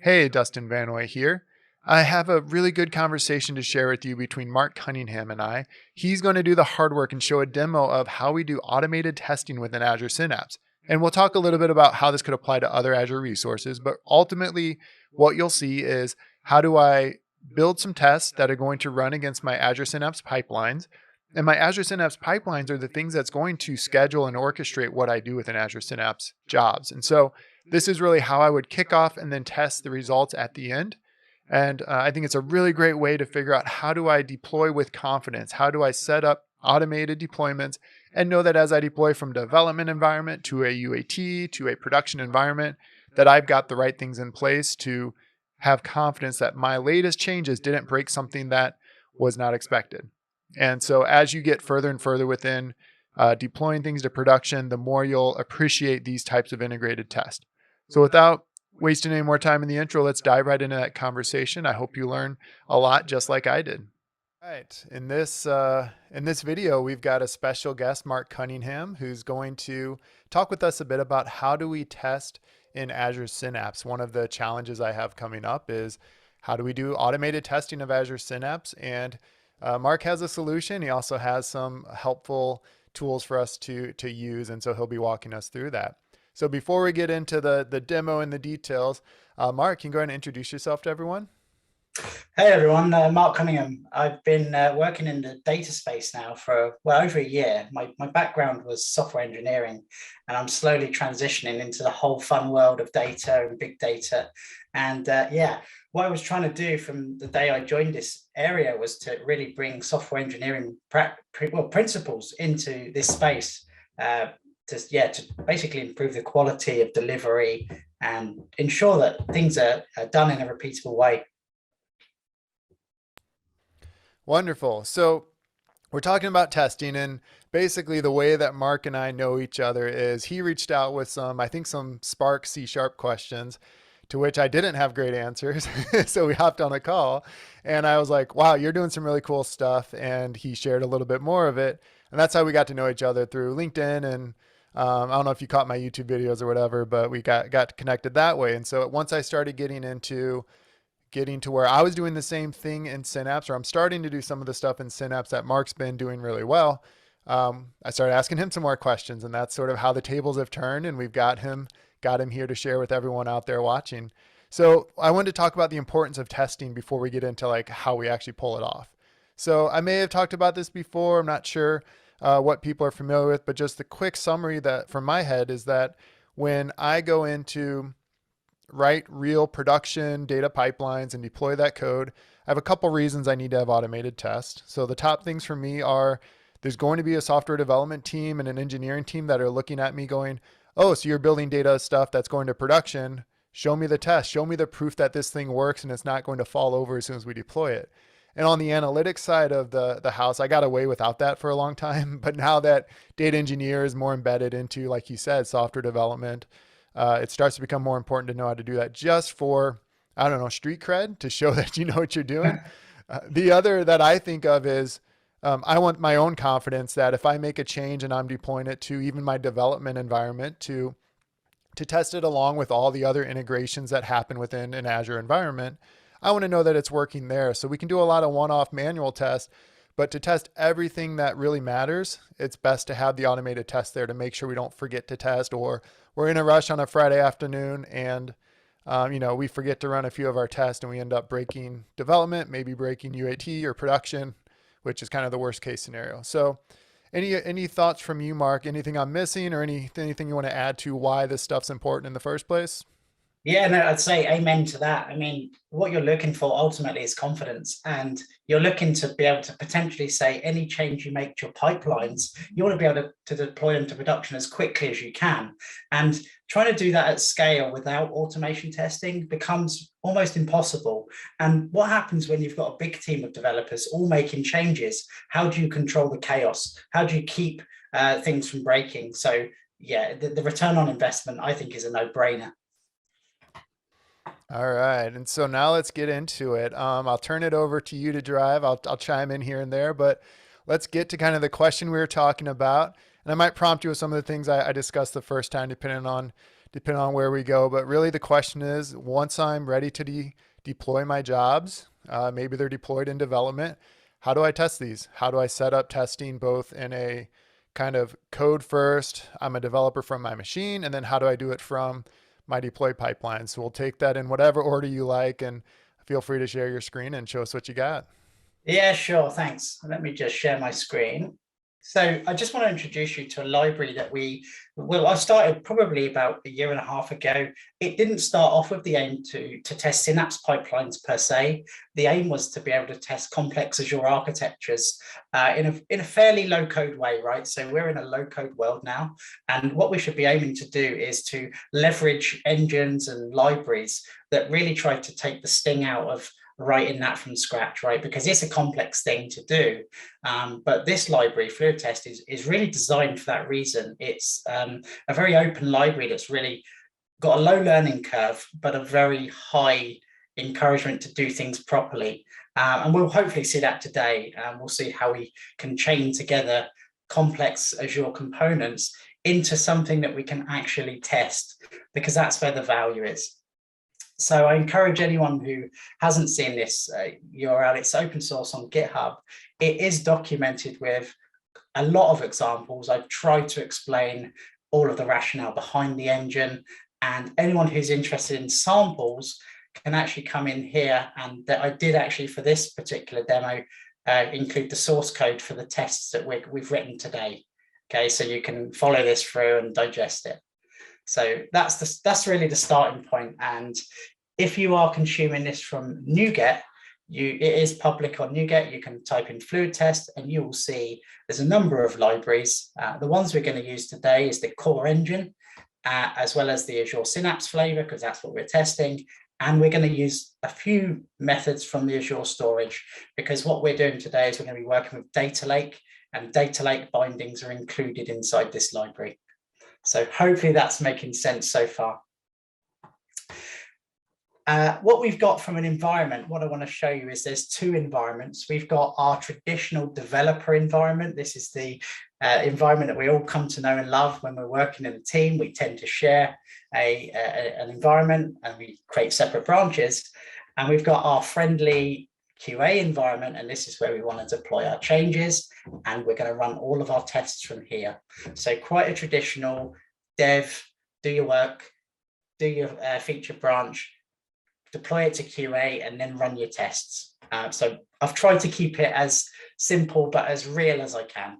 Hey, Dustin Vanoy here. I have a really good conversation to share with you between Mark Cunningham and I. He's going to do the hard work and show a demo of how we do automated testing within Azure Synapse. And we'll talk a little bit about how this could apply to other Azure resources, but ultimately, what you'll see is how do I build some tests that are going to run against my Azure Synapse pipelines. And my Azure Synapse pipelines are the things that's going to schedule and orchestrate what I do within Azure Synapse jobs. And so this is really how I would kick off and then test the results at the end. And I think it's a really great way to figure out how do I deploy with confidence? How do I set up automated deployments and know that as I deploy from development environment to a UAT to a production environment, that I've got the right things in place to have confidence that my latest changes didn't break something that was not expected. And so as you get further and further within deploying things to production, the more you'll appreciate these types of integrated tests. So without wasting any more time in the intro, let's dive right into that conversation. I hope you learn a lot just like I did. All right. In this video, we've got a special guest, Mark Cunningham, who's going to talk with us a bit about how do we test in Azure Synapse. One of the challenges I have coming up is how do we do automated testing of Azure Synapse? And Mark has a solution. He also has some helpful tools for us to use. And so he'll be walking us through that. So before we get into the demo and the details, Mark, can you go ahead and introduce yourself to everyone? Hey everyone, Mark Cunningham. I've been working in the data space now for, over a year. My background was software engineering, and I'm slowly transitioning into the whole fun world of data and big data. And what I was trying to do from the day I joined this area was to really bring software engineering principles into this space. To basically improve the quality of delivery and ensure that things are done in a repeatable way. Wonderful. So we're talking about testing, and basically the way that Mark and I know each other is he reached out with some Spark C# questions to which I didn't have great answers. So we hopped on a call and I was like, wow, you're doing some really cool stuff. And he shared a little bit more of it. And that's how we got to know each other through LinkedIn. And I don't know if you caught my YouTube videos or whatever, but we got connected that way. And so once I started getting to where I was doing the same thing in Synapse, or I'm starting to do some of the stuff in Synapse that Mark's been doing really well, I started asking him some more questions, and that's sort of how the tables have turned, and we've got him here to share with everyone out there watching. So I wanted to talk about the importance of testing before we get into like how we actually pull it off. So I may have talked about this before. I'm not sure what people are familiar with, but just the quick summary that from my head is that when I go into write real production data pipelines and deploy that code, I have a couple reasons I need to have automated tests. So the top things for me are there's going to be a software development team and an engineering team that are looking at me going, oh, so you're building data stuff that's going to production. Show me the test. Show me the proof that this thing works and it's not going to fall over as soon as we deploy it. And on the analytics side of the house, I got away without that for a long time. But now that data engineer is more embedded into, like you said, software development, it starts to become more important to know how to do that just for, I don't know, street cred to show that you know what you're doing. The other that I think of is I want my own confidence that if I make a change and I'm deploying it to even my development environment to test it along with all the other integrations that happen within an Azure environment, I want to know that it's working there. So we can do a lot of one-off manual tests, but to test everything that really matters, it's best to have the automated test there to make sure we don't forget to test, or we're in a rush on a Friday afternoon and we forget to run a few of our tests and we end up breaking development, maybe breaking UAT or production, which is kind of the worst case scenario. So any thoughts from you, Mark? Anything I'm missing or anything you want to add to why this stuff's important in the first place? Yeah, no, I'd say amen to that. I mean, what you're looking for ultimately is confidence, and you're looking to be able to potentially say any change you make to your pipelines, you want to be able to deploy them to production as quickly as you can. And trying to do that at scale without automation testing becomes almost impossible. And what happens when you've got a big team of developers all making changes? How do you control the chaos? How do you keep things from breaking? So yeah, the return on investment, I think, is a no-brainer. All right. And so now let's get into it. I'll turn it over to you to drive. I'll chime in here and there, but let's get to kind of the question we were talking about. And I might prompt you with some of the things I discussed the first time, depending on depending on where we go. But really, the question is, once I'm ready to deploy my jobs, maybe they're deployed in development. How do I test these? How do I set up testing both in a kind of code first? I'm a developer from my machine, and then how do I do it from my deploy pipeline? So we'll take that in whatever order you like, and feel free to share your screen and show us what you got. Yeah, sure. Thanks. Let me just share my screen. So I just want to introduce you to a library that I started probably about a year and a half ago. It didn't start off with the aim to test Synapse pipelines per se. The aim was to be able to test complex Azure architectures in a fairly low code way, right? So we're in a low code world now. And what we should be aiming to do is to leverage engines and libraries that really try to take the sting out of writing that from scratch, right? Because it's a complex thing to do. But this library, FluidTest, is really designed for that reason. It's a very open library that's really got a low learning curve, but a very high encouragement to do things properly. And we'll hopefully see that today. We'll see how we can chain together complex Azure components into something that we can actually test, because that's where the value is. So I encourage anyone who hasn't seen this URL, it's open source on GitHub. It is documented with a lot of examples. I've tried to explain all of the rationale behind the engine, and anyone who's interested in samples can actually come in here. And I did actually, for this particular demo, include the source code for the tests that we've written today. Okay, so you can follow this through and digest it. So that's really the starting point. And if you are consuming this from NuGet, it is public on NuGet. You can type in FluidTest and you will see there's a number of libraries. The ones we're going to use today is the core engine, as well as the Azure Synapse flavor, because that's what we're testing. And we're going to use a few methods from the Azure storage, because what we're doing today is we're going to be working with data lake, and data lake bindings are included inside this library. So hopefully that's making sense so far. What we've got from an environment, what I want to show you is there's two environments. We've got our traditional developer environment. This is the environment that we all come to know and love when we're working in a team. We tend to share an environment and we create separate branches. And we've got our friendly QA environment, and this is where we want to deploy our changes, and we're going to run all of our tests from here. So quite a traditional dev, do your work, do your feature branch, deploy it to QA, and then run your tests. So I've tried to keep it as simple but as real as I can.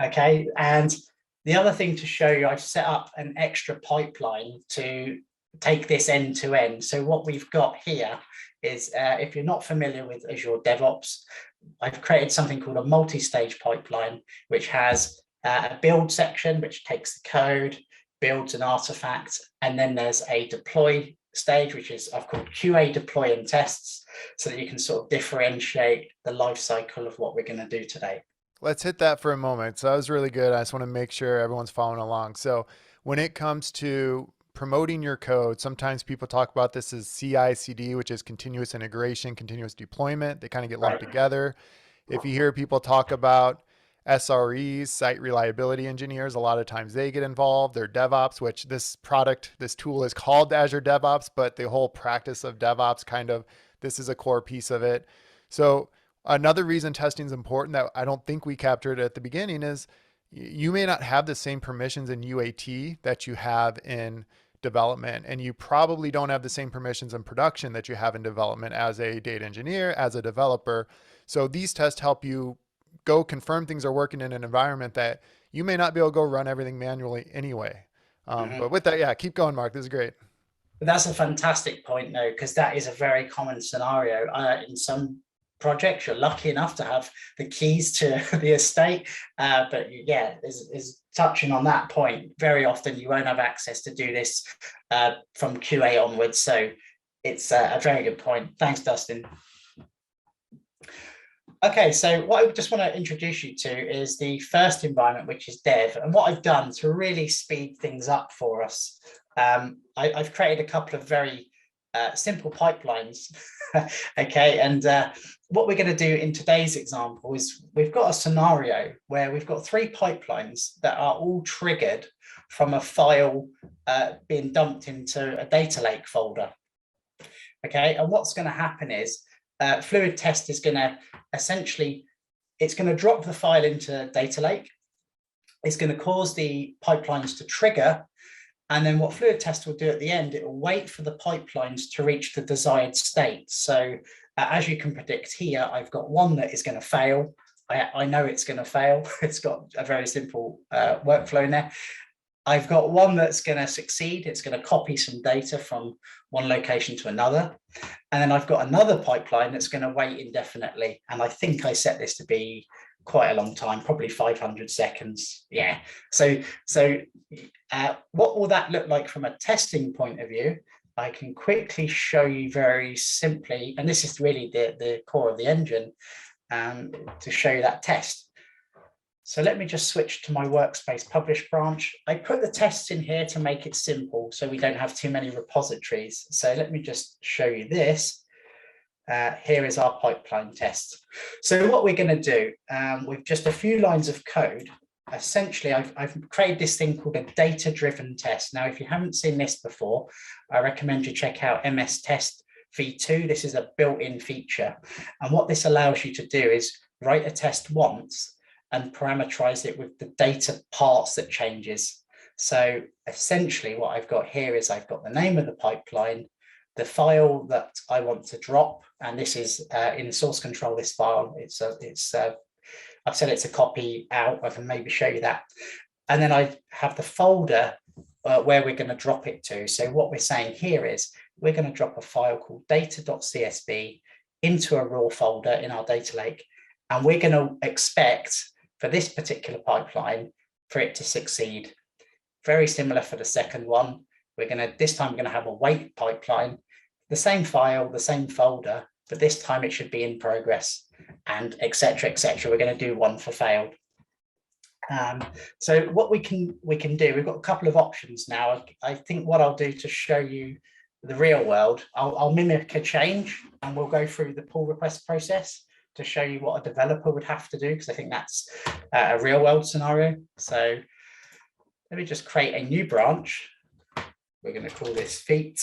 Okay, and the other thing to show you, I've set up an extra pipeline to take this end to end. So what we've got here is, if you're not familiar with Azure DevOps, I've created something called a multi-stage pipeline, which has a build section, which takes the code, builds an artifact, and then there's a deploy stage, which is I've called QA deploy and tests, so that you can sort of differentiate the life cycle of what we're going to do today. Let's hit that for a moment. So that was really good. I just want to make sure everyone's following along. So when it comes to promoting your code, sometimes people talk about this as CI/CD, which is continuous integration, continuous deployment. They kind of get lumped together. If you hear people talk about SREs, site reliability engineers, a lot of times they get involved. They're DevOps, which this tool is called Azure DevOps, but the whole practice of DevOps this is a core piece of it. So another reason testing is important that I don't think we captured at the beginning is you may not have the same permissions in UAT that you have in development, and you probably don't have the same permissions in production that you have in development as a data engineer, as a developer. So these tests help you go confirm things are working in an environment that you may not be able to go run everything manually anyway. But with that, yeah, keep going, Mark. This is great. That's a fantastic point, though, because that is a very common scenario. In some projects, you're lucky enough to have the keys to the estate, but yeah, is touching on that point. Very often, you won't have access to do this from QA onwards. So it's a very good point. Thanks, Dustin. Okay, so what I just want to introduce you to is the first environment, which is dev. And what I've done to really speed things up for us, I've created a couple of very simple pipelines. Okay, and what we're going to do in today's example is we've got a scenario where we've got 3 pipelines that are all triggered from a file being dumped into a data lake folder. Okay, and what's going to happen is FluidTest is going to essentially, it's going to drop the file into data lake. It's going to cause the pipelines to trigger. And then what FluidTest will do at the end, it will wait for the pipelines to reach the desired state. So as you can predict here, I've got one that is going to fail. I know it's going to fail. It's got a very simple workflow in there. I've got one that's going to succeed. It's going to copy some data from one location to another. And then I've got another pipeline that's going to wait indefinitely. And I think I set this to be quite a long time, probably 500 seconds. Yeah. So what will that look like from a testing point of view? I can quickly show you very simply, and this is really the core of the engine, to show you that test. So let me just switch to my Workspace Publish branch. I put the tests in here to make it simple so we don't have too many repositories. So let me just show you this. Here is our pipeline test. So what we're going to do with just a few lines of code, essentially I've created this thing called a data-driven test. Now, if you haven't seen this before, I recommend you check out MS Test V2. This is a built-in feature. And what this allows you to do is write a test once and parameterize it with the data parts that changes. So essentially what I've got here is I've got the name of the pipeline, the file that I want to drop, and this is in source control, this file, I've said it's a copy out. I can maybe show you that. And then I have the folder where we're going to drop it to. So what we're saying here is we're going to drop a file called data.csv into a raw folder in our data lake. And we're going to expect for this particular pipeline for it to succeed. Very similar for the second one. This time we're going to have a wait pipeline, the same file, the same folder, but this time it should be in progress, and etc. etc. We're going to do one for failed. So what we can do, we've got a couple of options now. I think what I'll do to show you the real world, I'll mimic a change and we'll go through the pull request process to show you what a developer would have to do, because I think that's a real world scenario. So let me just create a new branch. We're going to call this feet.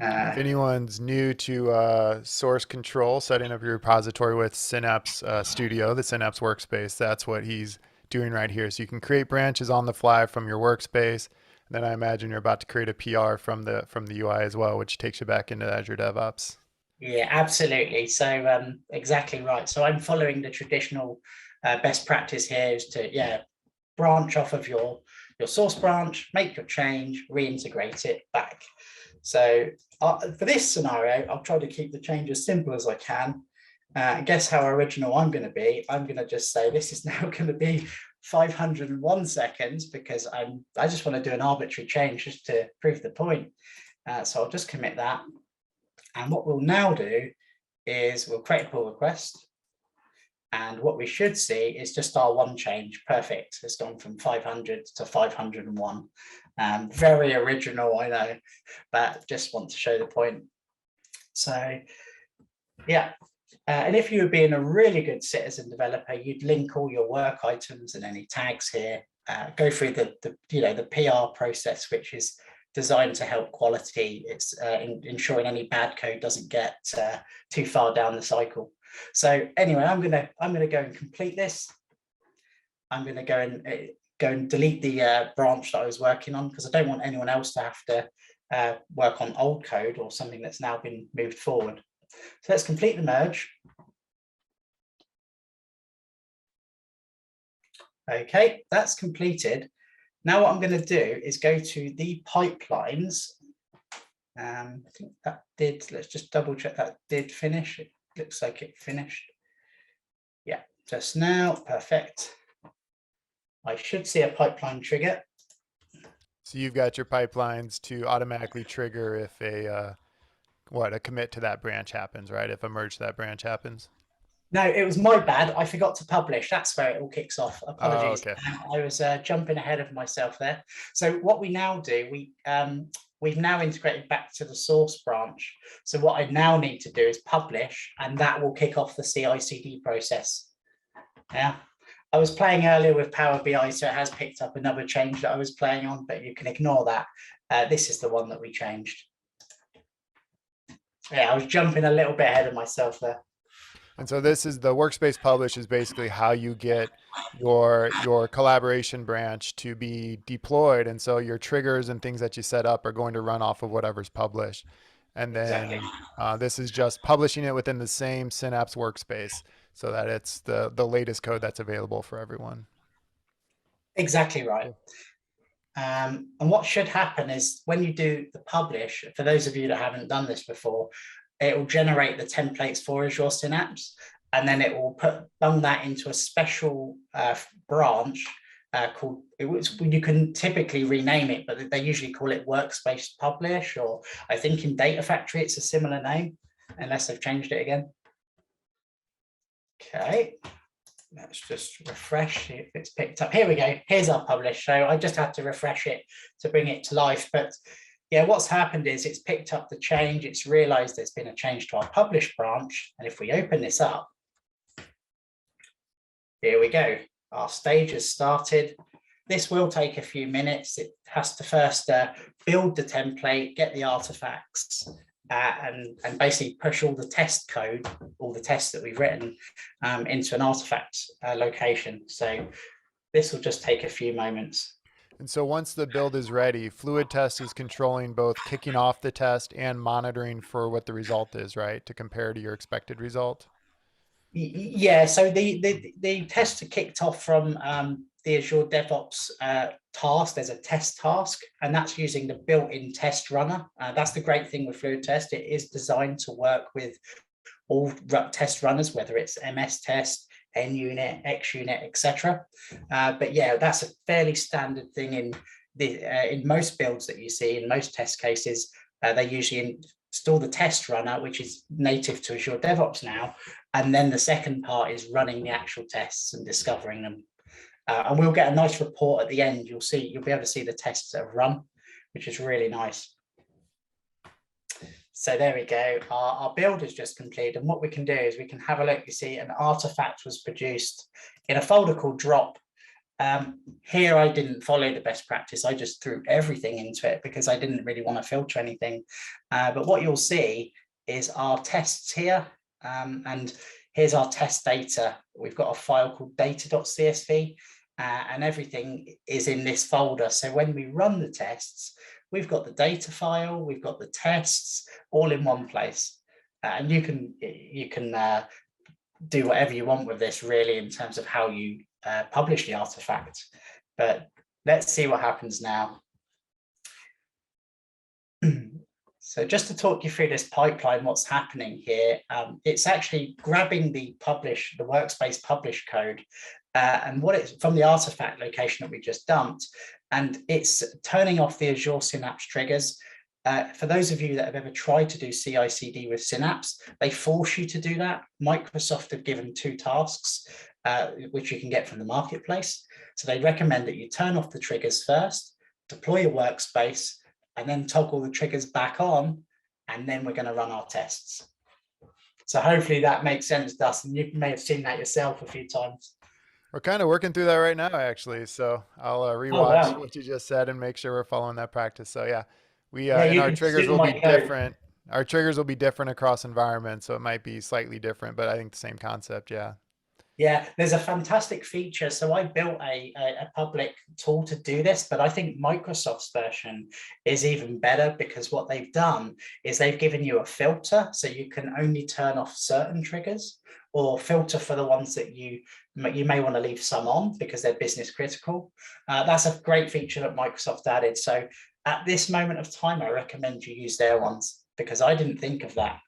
If anyone's new to source control, setting up your repository with Synapse Studio, the Synapse Workspace, that's what he's doing right here. So you can create branches on the fly from your workspace. And then I imagine you're about to create a PR from the UI as well, which takes you back into Azure DevOps. Yeah, absolutely. So exactly right. So I'm following the traditional best practice here is to, branch off of your source branch, make your change, reintegrate it back. So for this scenario, I'll try to keep the change as simple as I can. Guess how original I'm going to be. I'm going to just say this is now going to be 501 seconds because I just want to do an arbitrary change just to prove the point. So I'll just commit that. And what we'll now do is we'll create a pull request. And what we should see is just our one change. Perfect. It's gone from 500 to 501. Very original, I know, but just want to show the point. So, yeah. And if you were being a really good citizen developer, you'd link all your work items and any tags here, go through the PR process, which is designed to help quality. It's ensuring any bad code doesn't get too far down the cycle. So anyway, I'm gonna go and complete this. I'm gonna go and delete the branch that I was working on because I don't want anyone else to have to work on old code or something that's now been moved forward. So let's complete the merge. Okay, that's completed. Now what I'm going to do is go to the pipelines. I think that did, let's just double check that did finish. It looks like it finished. Yeah, just now, perfect. I should see a pipeline trigger. So you've got your pipelines to automatically trigger if a commit to that branch happens, right? If a merge to that branch happens. No, it was my bad. I forgot to publish. That's where it all kicks off. Apologies. Oh, okay. I was jumping ahead of myself there. So what we now do, we've now integrated back to the source branch. So what I now need to do is publish, and that will kick off the CI/CD process. Yeah. I was playing earlier with Power BI, so it has picked up another change that I was playing on, but you can ignore that. This is the one that we changed. Yeah, I was jumping a little bit ahead of myself there. And so this is the Workspace Publish is basically how you get your collaboration branch to be deployed. And so your triggers and things that you set up are going to run off of whatever's published. And Exactly. then this is just publishing it within the same Synapse workspace so that it's the latest code that's available for everyone. Exactly right. Cool. And what should happen is when you do the publish, for those of you that haven't done this before, it will generate the templates for Azure Synapse, and then it will bung that into a special branch called, you can typically rename it, but they usually call it Workspace Publish, or I think in Data Factory it's a similar name, unless they've changed it again. Okay. Let's just refresh, see if it's picked up. Here we go. Here's our publish. So I just had to refresh it to bring it to life. But yeah, what's happened is it's picked up the change. It's realized there's been a change to our publish branch. And if we open this up, here we go. Our stage has started. This will take a few minutes. It has to first build the template, get the artifacts, and basically push all the test code, all the tests that we've written into an artifact location. So this will just take a few moments. And so once the build is ready, FluidTest is controlling both kicking off the test and monitoring for what the result is, right? To compare to your expected result. Yeah, so the tests are kicked off from the Azure DevOps task. There's a test task, and that's using the built-in test runner. That's the great thing with FluidTest. It is designed to work with all test runners, whether it's MS test, NUnit, XUnit, etc. But yeah, that's a fairly standard thing in most builds that you see. In most test cases, they usually install the test runner, which is native to Azure DevOps now. And then the second part is running the actual tests and discovering them. And we'll get a nice report at the end. You'll be able to see the tests that have run, which is really nice. So there we go. Our build is just complete. And what we can do is we can have a look. You see an artifact was produced in a folder called drop. Here, I didn't follow the best practice. I just threw everything into it because I didn't really want to filter anything. But what you'll see is our tests here. And here's our test data. We've got a file called data.csv, and everything is in this folder. So when we run the tests, we've got the data file, we've got the tests all in one place. And you can do whatever you want with this, really, in terms of how you publish the artifact. But let's see what happens now. So just to talk you through this pipeline, what's happening here, it's actually grabbing the Workspace Publish code and what it's from the artifact location that we just dumped, and it's turning off the Azure Synapse triggers. For those of you that have ever tried to do CI/CD with Synapse, they force you to do that. Microsoft have given 2 tasks, which you can get from the marketplace. So they recommend that you turn off the triggers first, deploy your workspace, and then toggle the triggers back on, and then we're going to run our tests. So hopefully that makes sense, Dustin. You may have seen that yourself a few times. We're kind of working through that right now, actually. So I'll rewatch what you just said and make sure we're following that practice. So yeah, and our triggers will be different. Our triggers will be different across environments, so it might be slightly different, but I think the same concept. Yeah. Yeah, there's a fantastic feature. So I built a public tool to do this, but I think Microsoft's version is even better because what they've done is they've given you a filter, so you can only turn off certain triggers or filter for the ones that you may want to leave some on because they're business critical. That's a great feature that Microsoft added. So at this moment of time, I recommend you use their ones because I didn't think of that.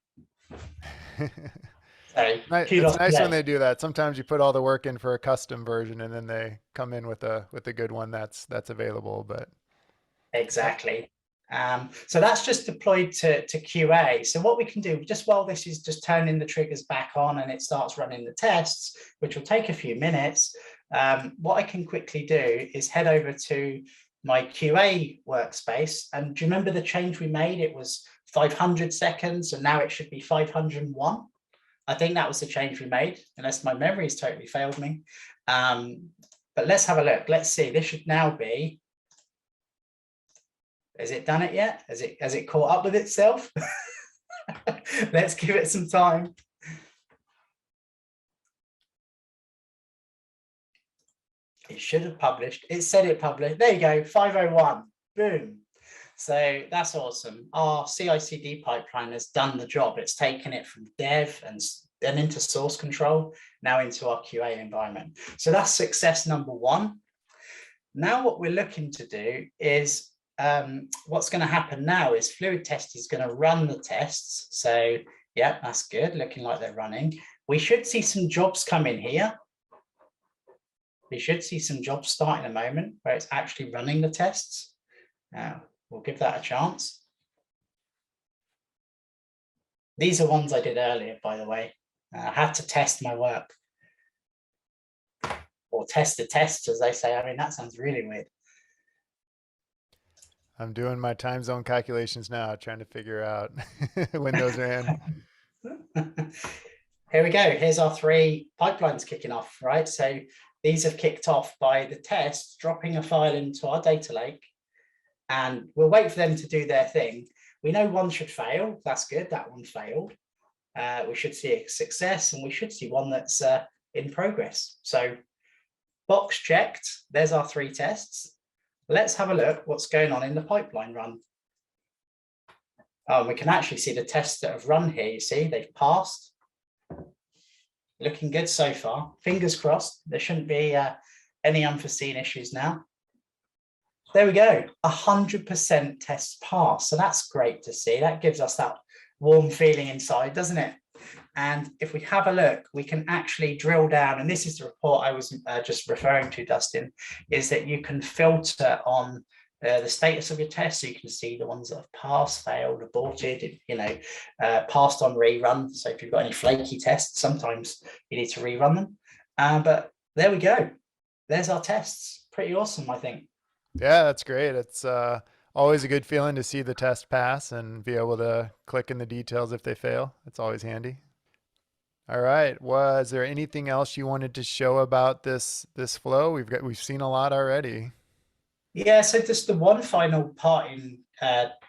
So it's nice when they do that. Sometimes you put all the work in for a custom version, and then they come in with a good one that's available. But exactly. So that's just deployed to QA. So what we can do, just while this is just turning the triggers back on and it starts running the tests, which will take a few minutes, what I can quickly do is head over to my QA workspace. And do you remember the change we made? It was 500 seconds, and now it should be 501. I think that was the change we made, unless my memory has totally failed me. But let's have a look. Let's see. This should now be. Has it done it yet? Has it caught up with itself? Let's give it some time. It should have published. It said it published. There you go, 501. Boom. So that's awesome. Our CI/CD pipeline has done the job. It's taken it from dev and then into source control, now into our QA environment. So that's success number one. Now what we're looking to do is, what's going to happen now is FluidTest is going to run the tests. So yeah, that's good. Looking like they're running. We should see some jobs come in here. We should see some jobs start in a moment where it's actually running the tests. We'll give that a chance. These are ones I did earlier, by the way. I had to test my work. Or test the tests, as they say. I mean, that sounds really weird. I'm doing my time zone calculations now, trying to figure out when those are in. Here we go. Here's our 3 pipelines kicking off, right? So these have kicked off by the tests dropping a file into our data lake, and we'll wait for them to do their thing. We know one should fail. That's good. That one failed. We should see a success, and we should see one that's in progress. So box checked. There's our 3 tests. Let's have a look what's going on in the pipeline run. We can actually see the tests that have run here. You see, they've passed. Looking good so far. Fingers crossed. There shouldn't be any unforeseen issues now. There we go. 100% tests pass. So that's great to see. That gives us that warm feeling inside, doesn't it? And if we have a look, we can actually drill down. And this is the report I was just referring to, Dustin, is that you can filter on the status of your tests. So you can see the ones that have passed, failed, aborted, passed on rerun. So if you've got any flaky tests, sometimes you need to rerun them. But there we go. There's our tests. Pretty awesome, I think. Yeah, that's great. It's always a good feeling to see the test pass and be able to click in the details if they fail. It's always handy. All right. Was there anything else you wanted to show about this flow? We've seen a lot already. Yeah, so just the one final parting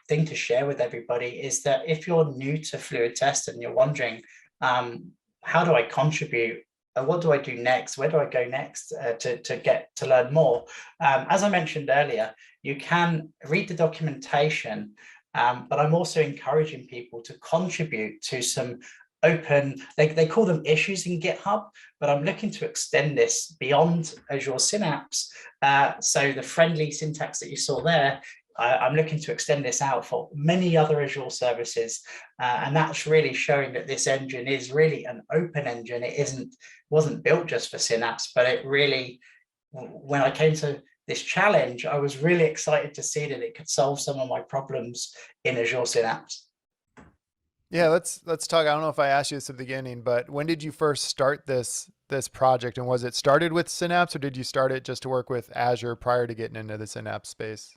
thing to share with everybody is that if you're new to FluidTest and you're wondering, how do I contribute? What do I do next? Where do I go next to learn more? As I mentioned earlier, you can read the documentation, but I'm also encouraging people to contribute to some open, they call them issues in GitHub, but I'm looking to extend this beyond Azure Synapse. So the friendly syntax that you saw there, I'm looking to extend this out for many other Azure services. And that's really showing that this engine is really an open engine. It wasn't built just for Synapse, but it really, when I came to this challenge, I was really excited to see that it could solve some of my problems in Azure Synapse. Yeah, let's talk. I don't know if I asked you this at the beginning, but when did you first start this project? And was it started with Synapse, or did you start it just to work with Azure prior to getting into the Synapse space?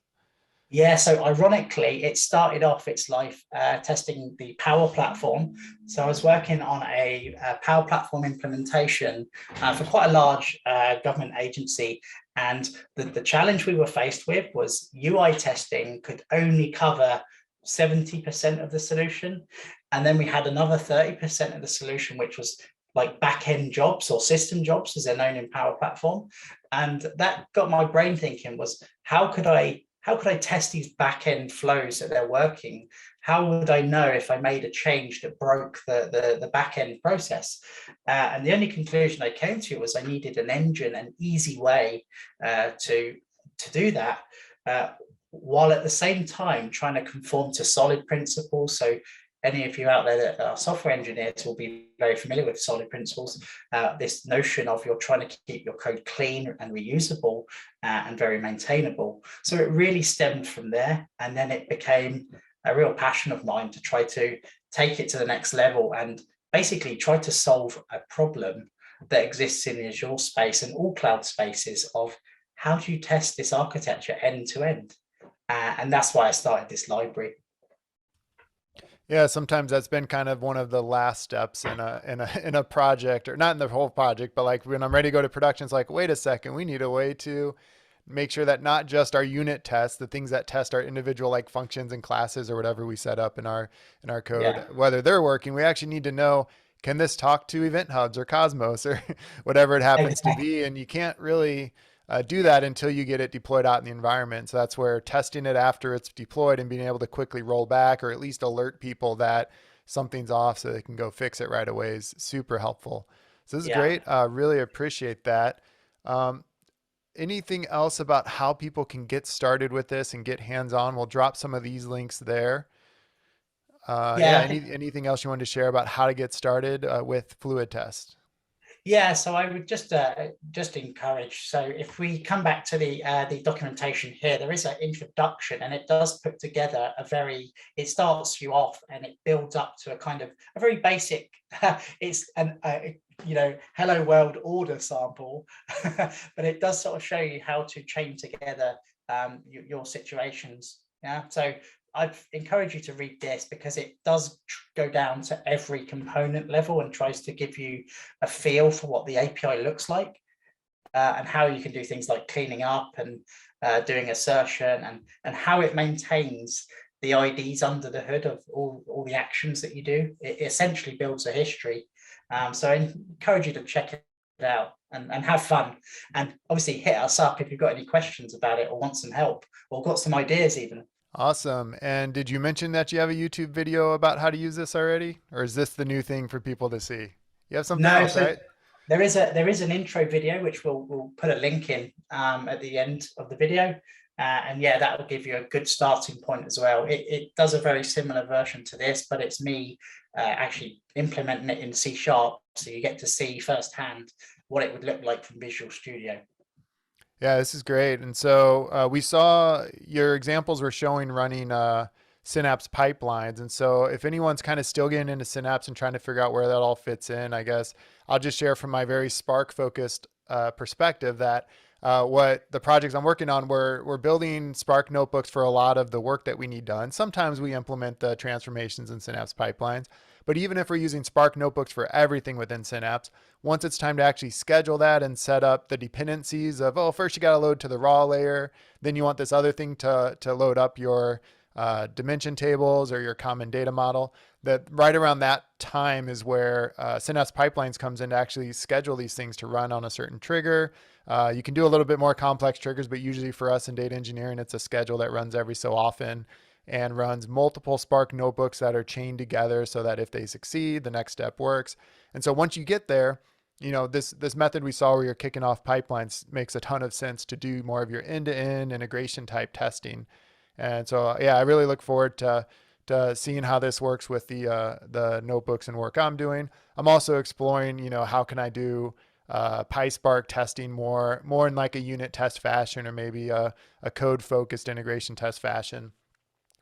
Yeah, so ironically, it started off its life testing the Power Platform. So I was working on a Power Platform implementation for quite a large government agency. And the challenge we were faced with was UI testing could only cover 70% of the solution. And then we had another 30% of the solution, which was like back-end jobs or system jobs, as they're known in Power Platform. And that got my brain thinking was, how could I test these back-end flows that they're working? How would I know if I made a change that broke the back-end process? And the only conclusion I came to was I needed an engine, an easy way to do that, while at the same time trying to conform to solid principles. So any of you out there that are software engineers will be very familiar with solid principles. This notion of you're trying to keep your code clean and reusable and very maintainable. So it really stemmed from there. And then it became a real passion of mine to try to take it to the next level and basically try to solve a problem that exists in the Azure space and all cloud spaces of how do you test this architecture end to end? And that's why I started this library. Yeah, sometimes that's been kind of one of the last steps in a project, or not in the whole project, but like when I'm ready to go to production, it's like, wait a second, we need a way to make sure that not just our unit tests, the things that test our individual like functions and classes or whatever we set up in our code, Yeah, whether they're working, we actually need to know, can this talk to Event Hubs or Cosmos or whatever it happens to exactly. be? And you can't really do that until you get it deployed out in the environment. So that's where testing it after it's deployed and being able to quickly roll back or at least alert people that something's off so they can go fix it right away is super helpful. So this is Yeah. great. Really appreciate that. Um, Anything else about how people can get started with this and get hands-on? We'll drop some of these links there. Yeah, Yeah, I think anything else you wanted to share about how to get started with FluidTest? yeah, so I would just encourage. So if we come back to the documentation here, there is an introduction, and it does put together a very. It starts you off, and it builds up to a kind of a very basic. It's an hello world order sample, but it does sort of show you how to chain together your situations. Yeah, so I'd encourage you to read this because it does go down to every component level and tries to give you a feel for what the API looks like, and how you can do things like cleaning up and doing assertion, and how it maintains the IDs under the hood of all the actions that you do. It essentially builds a history. So I encourage you to check it out and have fun. And obviously hit us up if you've got any questions about it or want some help or got some ideas even. Awesome. And did you mention that you have a YouTube video about how to use this already? Or is this the new thing for people to see? You have something No, else, so right? there is an intro video which we'll put a link in at the end of the video, and yeah, that will give you a good starting point as well. It does a very similar version to this, but it's me actually implementing it in C Sharp, so you get to see firsthand what it would look like from Visual Studio. Yeah, this is great. And so we saw your examples were showing running Synapse pipelines. And so if anyone's kind of still getting into Synapse and trying to figure out where that all fits in, I guess I'll just share from my very Spark focused perspective that what the projects I'm working on, we're building Spark notebooks for a lot of the work that we need done. Sometimes we implement the transformations in Synapse pipelines. But even if we're using Spark notebooks for everything within Synapse, once it's time to actually schedule that and set up the dependencies of, oh, first you got to load to the raw layer, then you want this other thing to load up your dimension tables or your common data model, that right around that time is where Synapse Pipelines comes in to actually schedule these things to run on a certain trigger. You can do a little bit more complex triggers, but usually for us in data engineering, it's a schedule that runs every so often and runs multiple Spark notebooks that are chained together so that if they succeed, the next step works. And so once you get there, this method we saw where you're kicking off pipelines makes a ton of sense to do more of your end-to-end integration type testing. And so yeah, I really look forward to seeing how this works with the notebooks and work I'm doing. I'm also exploring, how can I do PySpark testing more in like a unit test fashion or maybe a code focused integration test fashion.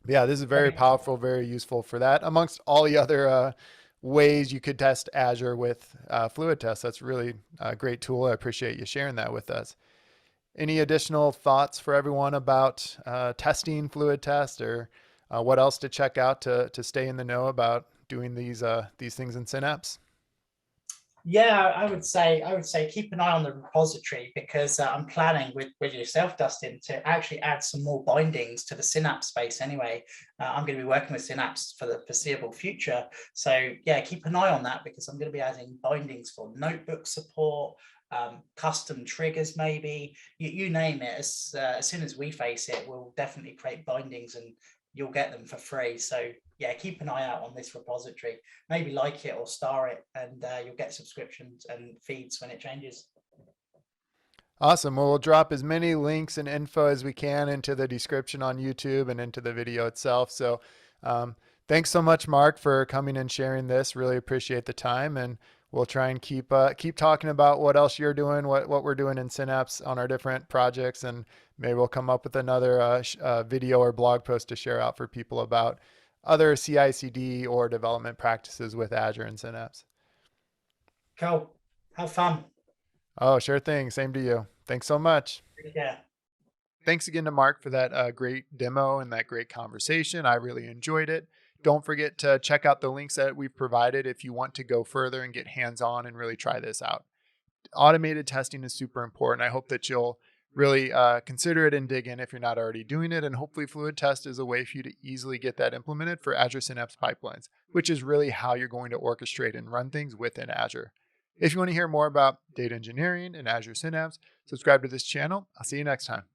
But yeah, this is very Okay. powerful, very useful for that amongst all the other ways you could test Azure with FluidTest. That's really a great tool. I appreciate you sharing that with us. Any additional thoughts for everyone about testing FluidTest or what else to check out to stay in the know about doing these things in Synapse? Yeah, I would say keep an eye on the repository because I'm planning with yourself, Dustin, to actually add some more bindings to the Synapse space. Anyway, I'm going to be working with Synapse for the foreseeable future. So yeah, keep an eye on that because I'm going to be adding bindings for notebook support, custom triggers, maybe you name it. As soon as we face it, we'll definitely create bindings and you'll get them for free. So yeah, keep an eye out on this repository. Maybe like it or star it, and you'll get subscriptions and feeds when it changes. Awesome. Well, we'll drop as many links and info as we can into the description on YouTube and into the video itself. So, um, thanks so much, Mark, for coming and sharing this. Really appreciate the time, and we'll try and keep talking about what else you're doing, what we're doing in Synapse on our different projects, and maybe we'll come up with another video or blog post to share out for people about other CI/CD or development practices with Azure and Synapse. Cool. Have fun. Oh, sure thing. Same to you. Thanks so much. Yeah. Thanks again to Mark for that great demo and that great conversation. I really enjoyed it. Don't forget to check out the links that we've provided if you want to go further and get hands-on and really try this out. Automated testing is super important. I hope that you'll really consider it and dig in if you're not already doing it. And hopefully FluidTest is a way for you to easily get that implemented for Azure Synapse Pipelines, which is really how you're going to orchestrate and run things within Azure. If you want to hear more about data engineering and Azure Synapse, subscribe to this channel. I'll see you next time.